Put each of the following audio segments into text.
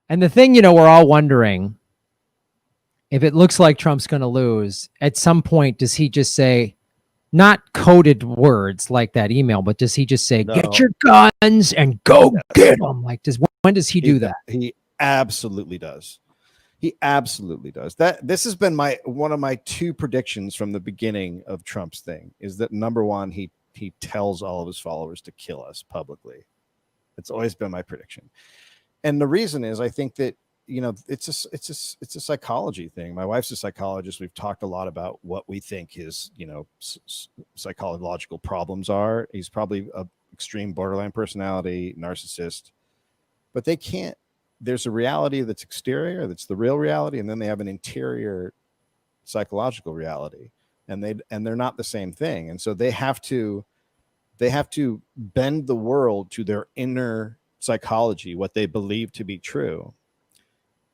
And the thing, we're all wondering, if it looks like Trump's going to lose, at some point, does he just say, not coded words like that email, but does he just say, get your guns and go get them? Like, when does he do that? He absolutely does. He absolutely does. This has been one of my two predictions from the beginning of Trump's thing, is that number one, he tells all of his followers to kill us publicly. It's always been my prediction. And the reason is, I think that, it's a psychology thing. My wife's a psychologist. We've talked a lot about what we think his, psychological problems are. He's probably a extreme borderline personality, narcissist, but there's a reality that's exterior, that's the real reality, and then they have an interior psychological reality, and they're not the same thing. And so they have to bend the world to their inner psychology, what they believe to be true.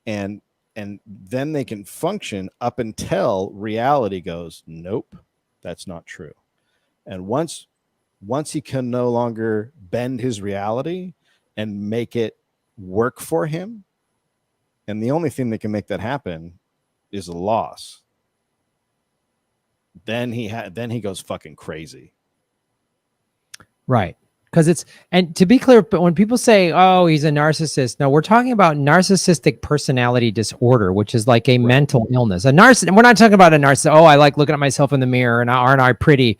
And then they can function up until reality goes, nope, that's not true. And once he can no longer bend his reality and make it work for him, and the only thing that can make that happen is a loss, then he goes fucking crazy. Right. Because and to be clear, but when people say, oh, he's a narcissist, no, we're talking about narcissistic personality disorder, which is like a mental illness. And we're not talking about a narcissist. Oh, I like looking at myself in the mirror and aren't I pretty?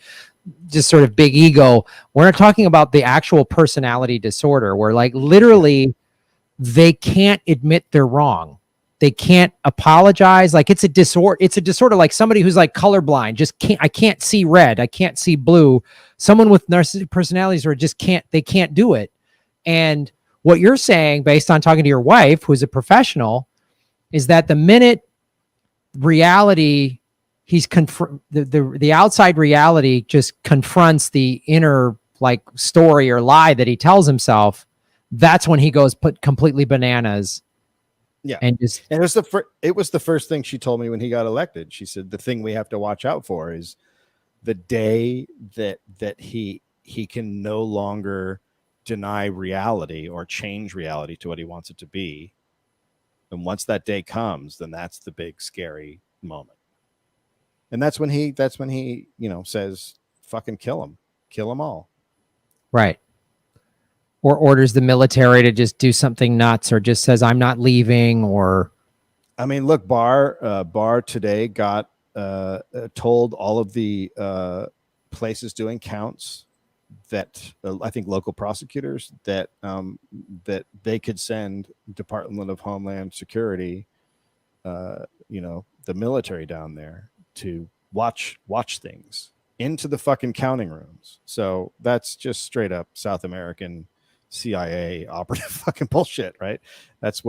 Just sort of big ego. We're not talking about the actual personality disorder where, like, literally they can't admit they're wrong. They can't apologize. Like, it's a disorder. It's a disorder like somebody who's like colorblind, I can't see red. I can't see blue. Someone with narcissistic personalities or they can't do it. And what you're saying, based on talking to your wife, who's a professional, is that the minute reality, the outside reality just confronts the inner like story or lie that he tells himself, that's when he goes completely bananas. Yeah. And it was the first thing she told me when he got elected. She said, the thing we have to watch out for is the day that he can no longer deny reality or change reality to what he wants it to be. And once that day comes, then that's the big scary moment. And that's when he says, fucking kill them all. Right. Or orders the military to just do something nuts, or just says, I'm not leaving. Or, I mean, look, Barr today got told all of the places doing counts that I think local prosecutors that they could send Department of Homeland Security, the military down there to watch things into the fucking counting rooms. So that's just straight up South American CIA operative fucking bullshit, right? That's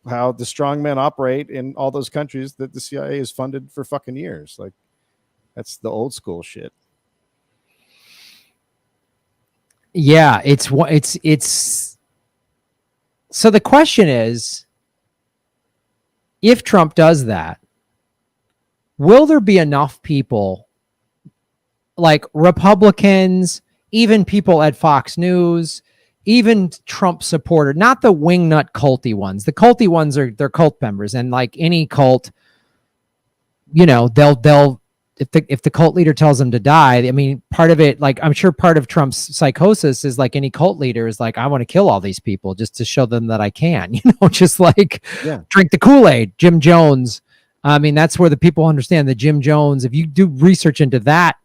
how the strongmen operate in all those countries that the CIA is funded for fucking years. Like, that's the old school shit. Yeah, it's so the question is, if Trump does that, will there be enough people, like Republicans, even people at Fox News, even Trump supporter, not the wingnut culty ones. The culty ones they're cult members, and like any cult, they'll if the cult leader tells them to die. I mean, part of it, like, I'm sure part of Trump's psychosis is like any cult leader is like, I want to kill all these people just to show them that I can, just like drink the Kool-Aid. Jim Jones. I mean, that's where the people understand that Jim Jones, if you do research into that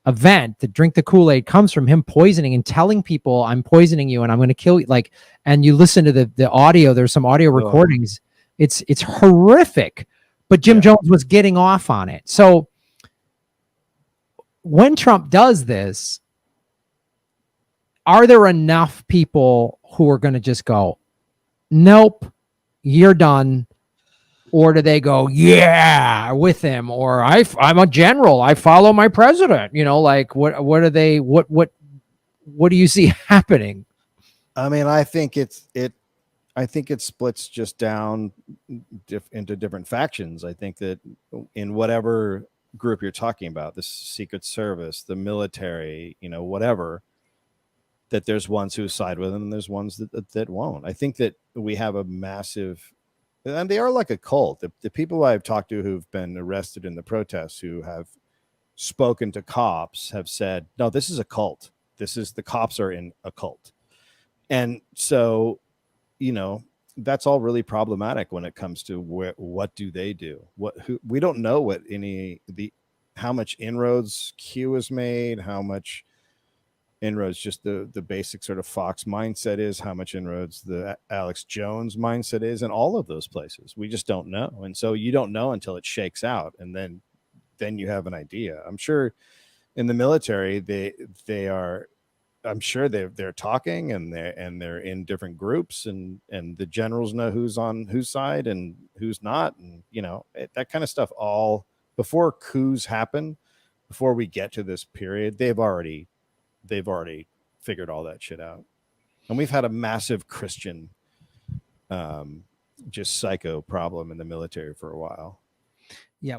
event, the drink the Kool-Aid comes from him poisoning and telling people, I'm poisoning you and I'm going to kill you. Like, and you listen to the audio, there's some audio recordings. It's horrific, but Jim Jones was getting off on it. So when Trump does this, are there enough people who are going to just go, nope, you're done? Or do they go, yeah, with him? Or I'm a general, I follow my president. Like, what do you see happening? I mean, I think it splits just down into different factions. I think that in whatever group you're talking about, the Secret Service, the military, whatever, that there's ones who side with him and there's ones that won't. I think that we have a massive, and they are like a cult. The people I've talked to who've been arrested in the protests, who have spoken to cops, have said, no, this is a cult. This is, the cops are in a cult. And so, you know, that's all really problematic when it comes to what do they do? We don't know what how much inroads Q has made, how much inroads just the basic sort of Fox mindset is, how much inroads the Alex Jones mindset is, and all of those places. We just don't know. And so you don't know until it shakes out, and then you have an idea. I'm sure in the military they are, I'm sure they're talking, and they're in different groups, and the generals know who's on whose side and who's not, and you know, that kind of stuff. All before coups happen, before we get to this period, they've already figured all that shit out. And we've had a massive Christian just psycho problem in the military for a while. Yeah.